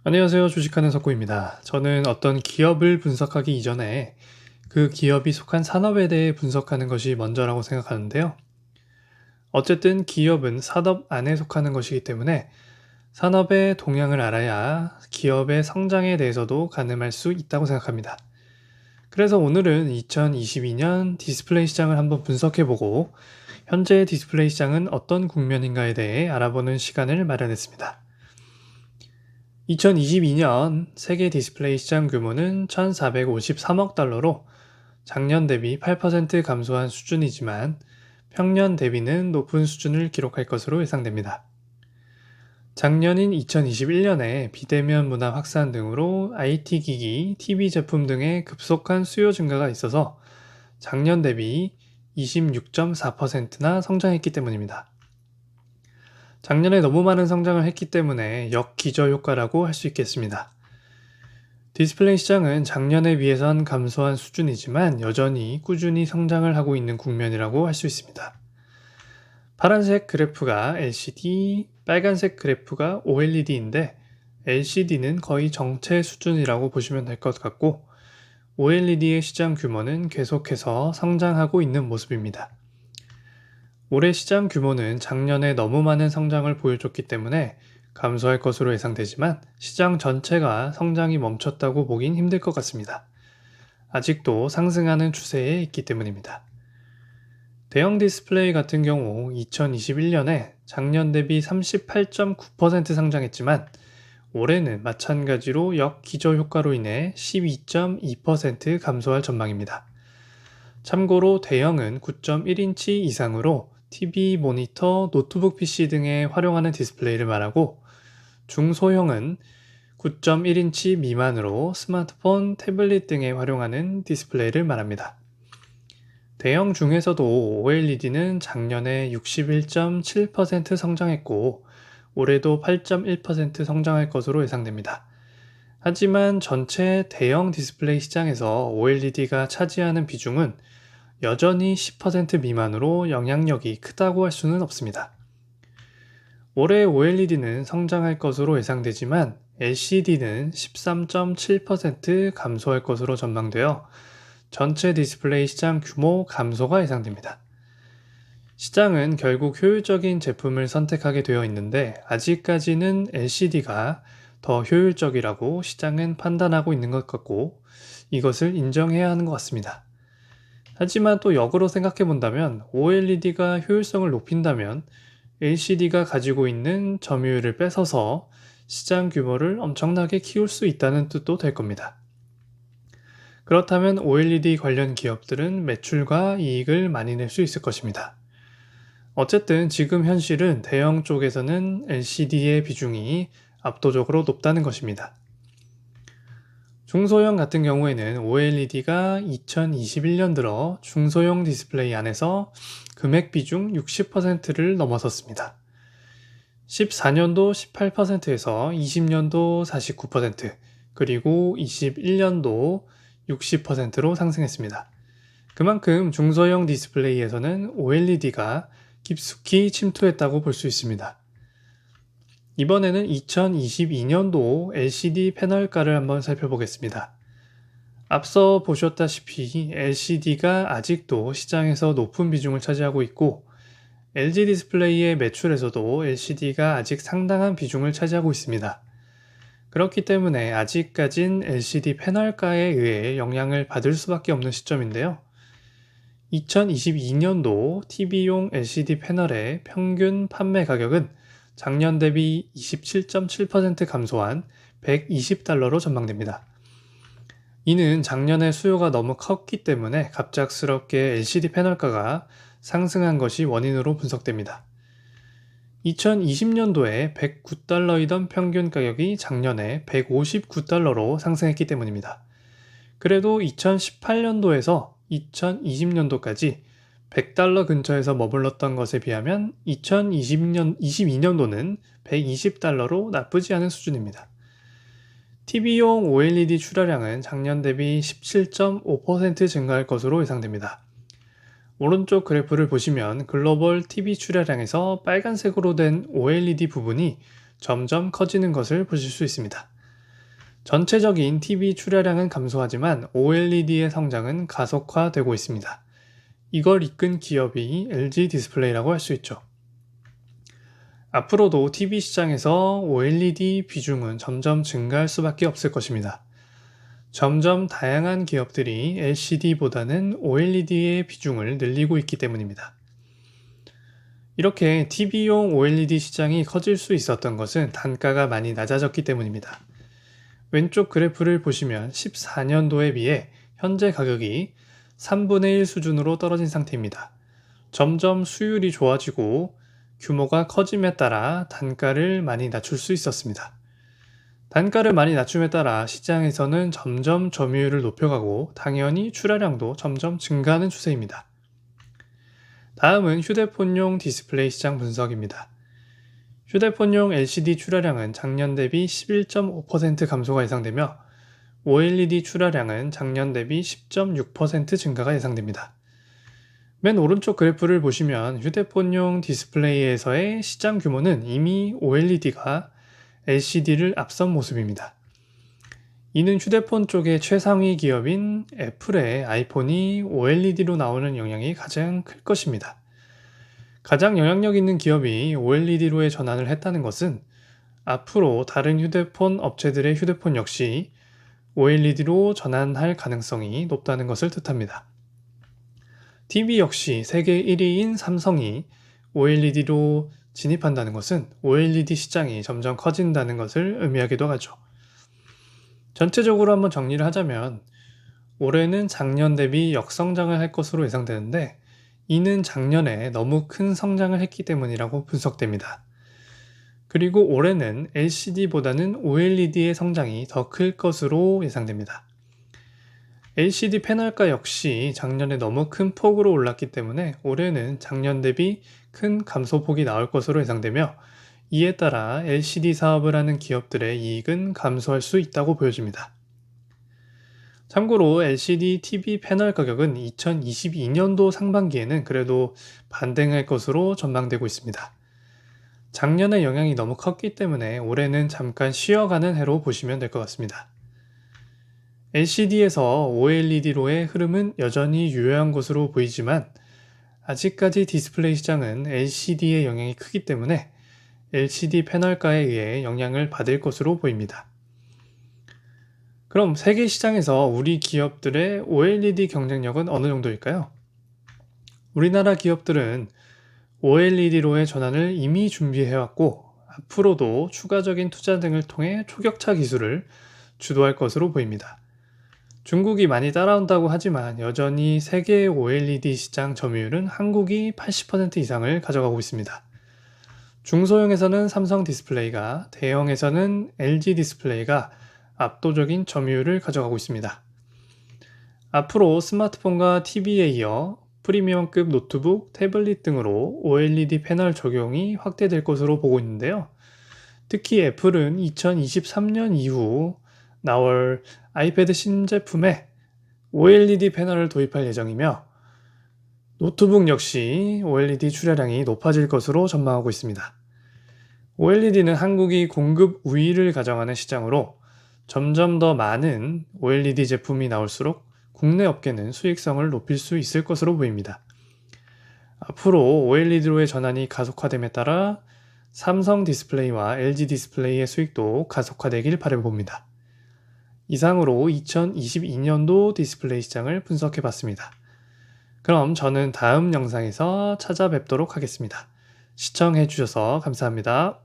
안녕하세요. 주식하는 석구입니다. 저는 어떤 기업을 분석하기 이전에 그 기업이 속한 산업에 대해 분석하는 것이 먼저라고 생각하는데요. 어쨌든 기업은 산업 안에 속하는 것이기 때문에 산업의 동향을 알아야 기업의 성장에 대해서도 가늠할 수 있다고 생각합니다. 그래서 오늘은 2022년 디스플레이 시장을 한번 분석해보고 현재 디스플레이 시장은 어떤 국면인가에 대해 알아보는 시간을 마련했습니다. 2022년 세계 디스플레이 시장 규모는 1,453억 달러로 작년 대비 8% 감소한 수준이지만 평년 대비는 높은 수준을 기록할 것으로 예상됩니다. 작년인 2021년에 비대면 문화 확산 등으로 IT 기기, TV 제품 등의 급속한 수요 증가가 있어서 작년 대비 26.4%나 성장했기 때문입니다. 작년에 너무 많은 성장을 했기 때문에 역기저 효과라고 할 수 있겠습니다. 디스플레이 시장은 작년에 비해선 감소한 수준이지만 여전히 꾸준히 성장을 하고 있는 국면이라고 할 수 있습니다. 파란색 그래프가 LCD, 빨간색 그래프가 OLED인데 LCD는 거의 정체 수준이라고 보시면 될 것 같고 OLED의 시장 규모는 계속해서 성장하고 있는 모습입니다. 올해 시장 규모는 작년에 너무 많은 성장을 보여줬기 때문에 감소할 것으로 예상되지만 시장 전체가 성장이 멈췄다고 보긴 힘들 것 같습니다. 아직도 상승하는 추세에 있기 때문입니다. 대형 디스플레이 같은 경우 2021년에 작년 대비 38.9% 성장했지만 올해는 마찬가지로 역기저 효과로 인해 12.2% 감소할 전망입니다. 참고로 대형은 9.1인치 이상으로 TV, 모니터, 노트북 PC 등에 활용하는 디스플레이를 말하고 중소형은 9.1인치 미만으로 스마트폰, 태블릿 등에 활용하는 디스플레이를 말합니다. 대형 중에서도 OLED는 작년에 61.7% 성장했고 올해도 8.1% 성장할 것으로 예상됩니다. 하지만 전체 대형 디스플레이 시장에서 OLED가 차지하는 비중은 여전히 10% 미만으로 영향력이 크다고 할 수는 없습니다. 올해 OLED는 성장할 것으로 예상되지만 LCD는 13.7% 감소할 것으로 전망되어 전체 디스플레이 시장 규모 감소가 예상됩니다. 시장은 결국 효율적인 제품을 선택하게 되어 있는데 아직까지는 LCD가 더 효율적이라고 시장은 판단하고 있는 것 같고 이것을 인정해야 하는 것 같습니다. 하지만 또 역으로 생각해 본다면 OLED가 효율성을 높인다면 LCD가 가지고 있는 점유율을 뺏어서 시장 규모를 엄청나게 키울 수 있다는 뜻도 될 겁니다. 그렇다면 OLED 관련 기업들은 매출과 이익을 많이 낼 수 있을 것입니다. 어쨌든 지금 현실은 대형 쪽에서는 LCD의 비중이 압도적으로 높다는 것입니다. 중소형 같은 경우에는 OLED가 2021년 들어 중소형 디스플레이 안에서 금액 비중 60%를 넘어섰습니다. 14년도 18%에서 20년도 49%, 그리고 21년도 60%로 상승했습니다. 그만큼 중소형 디스플레이에서는 OLED가 깊숙이 침투했다고 볼 수 있습니다. 이번에는 2022년도 LCD 패널가를 한번 살펴보겠습니다. 앞서 보셨다시피 LCD가 아직도 시장에서 높은 비중을 차지하고 있고 LG 디스플레이의 매출에서도 LCD가 아직 상당한 비중을 차지하고 있습니다. 그렇기 때문에 아직까진 LCD 패널가에 의해 영향을 받을 수밖에 없는 시점인데요. 2022년도 TV용 LCD 패널의 평균 판매 가격은 작년 대비 27.7% 감소한 120달러로 전망됩니다. 이는 작년에 수요가 너무 컸기 때문에 갑작스럽게 LCD 패널가가 상승한 것이 원인으로 분석됩니다. 2020년도에 109달러이던 평균 가격이 작년에 159달러로 상승했기 때문입니다. 그래도 2018년도에서 2020년도까지 100달러 근처에서 머물렀던 것에 비하면 2022년도는 120달러로 나쁘지 않은 수준입니다. TV용 OLED 출하량은 작년 대비 17.5% 증가할 것으로 예상됩니다. 오른쪽 그래프를 보시면 글로벌 TV 출하량에서 빨간색으로 된 OLED 부분이 점점 커지는 것을 보실 수 있습니다. 전체적인 TV 출하량은 감소하지만 OLED의 성장은 가속화되고 있습니다. 이걸 이끈 기업이 LG 디스플레이라고 할 수 있죠. 앞으로도 TV 시장에서 OLED 비중은 점점 증가할 수밖에 없을 것입니다. 점점 다양한 기업들이 LCD보다는 OLED의 비중을 늘리고 있기 때문입니다. 이렇게 TV용 OLED 시장이 커질 수 있었던 것은 단가가 많이 낮아졌기 때문입니다. 왼쪽 그래프를 보시면 14년도에 비해 현재 가격이 3분의 1 수준으로 떨어진 상태입니다. 점점 수율이 좋아지고 규모가 커짐에 따라 단가를 많이 낮출 수 있었습니다. 단가를 많이 낮춤에 따라 시장에서는 점점 점유율을 높여가고 당연히 출하량도 점점 증가하는 추세입니다. 다음은 휴대폰용 디스플레이 시장 분석입니다. 휴대폰용 LCD 출하량은 작년 대비 11.5% 감소가 예상되며 OLED 출하량은 작년 대비 10.6% 증가가 예상됩니다. 맨 오른쪽 그래프를 보시면 휴대폰용 디스플레이에서의 시장 규모는 이미 OLED가 LCD를 앞선 모습입니다. 이는 휴대폰 쪽의 최상위 기업인 애플의 아이폰이 OLED로 나오는 영향이 가장 클 것입니다. 가장 영향력 있는 기업이 OLED로의 전환을 했다는 것은 앞으로 다른 휴대폰 업체들의 휴대폰 역시 OLED로 전환할 가능성이 높다는 것을 뜻합니다. TV 역시 세계 1위인 삼성이 OLED로 진입한다는 것은 OLED 시장이 점점 커진다는 것을 의미하기도 하죠. 전체적으로 한번 정리를 하자면 올해는 작년 대비 역성장을 할 것으로 예상되는데 이는 작년에 너무 큰 성장을 했기 때문이라고 분석됩니다. 그리고 올해는 LCD보다는 OLED의 성장이 더 클 것으로 예상됩니다. LCD 패널가 역시 작년에 너무 큰 폭으로 올랐기 때문에 올해는 작년 대비 큰 감소폭이 나올 것으로 예상되며 이에 따라 LCD 사업을 하는 기업들의 이익은 감소할 수 있다고 보여집니다. 참고로 LCD TV 패널 가격은 2022년도 상반기에는 그래도 반등할 것으로 전망되고 있습니다. 작년의 영향이 너무 컸기 때문에 올해는 잠깐 쉬어가는 해로 보시면 될 것 같습니다. LCD에서 OLED로의 흐름은 여전히 유효한 것으로 보이지만 아직까지 디스플레이 시장은 LCD의 영향이 크기 때문에 LCD 패널가에 의해 영향을 받을 것으로 보입니다. 그럼 세계 시장에서 우리 기업들의 OLED 경쟁력은 어느 정도일까요? 우리나라 기업들은 OLED로의 전환을 이미 준비해왔고 앞으로도 추가적인 투자 등을 통해 초격차 기술을 주도할 것으로 보입니다. 중국이 많이 따라온다고 하지만 여전히 세계 OLED 시장 점유율은 한국이 80% 이상을 가져가고 있습니다. 중소형에서는 삼성 디스플레이가, 대형에서는 LG 디스플레이가 압도적인 점유율을 가져가고 있습니다. 앞으로 스마트폰과 TV에 이어 프리미엄급 노트북, 태블릿 등으로 OLED 패널 적용이 확대될 것으로 보고 있는데요. 특히 애플은 2023년 이후 나올 아이패드 신제품에 OLED 패널을 도입할 예정이며 노트북 역시 OLED 출하량이 높아질 것으로 전망하고 있습니다. OLED는 한국이 공급 우위를 가정하는 시장으로 점점 더 많은 OLED 제품이 나올수록 국내 업계는 수익성을 높일 수 있을 것으로 보입니다. 앞으로 OLED로의 전환이 가속화됨에 따라 삼성 디스플레이와 LG 디스플레이의 수익도 가속화되길 바라봅니다. 이상으로 2022년도 디스플레이 시장을 분석해봤습니다. 그럼 저는 다음 영상에서 찾아뵙도록 하겠습니다. 시청해주셔서 감사합니다.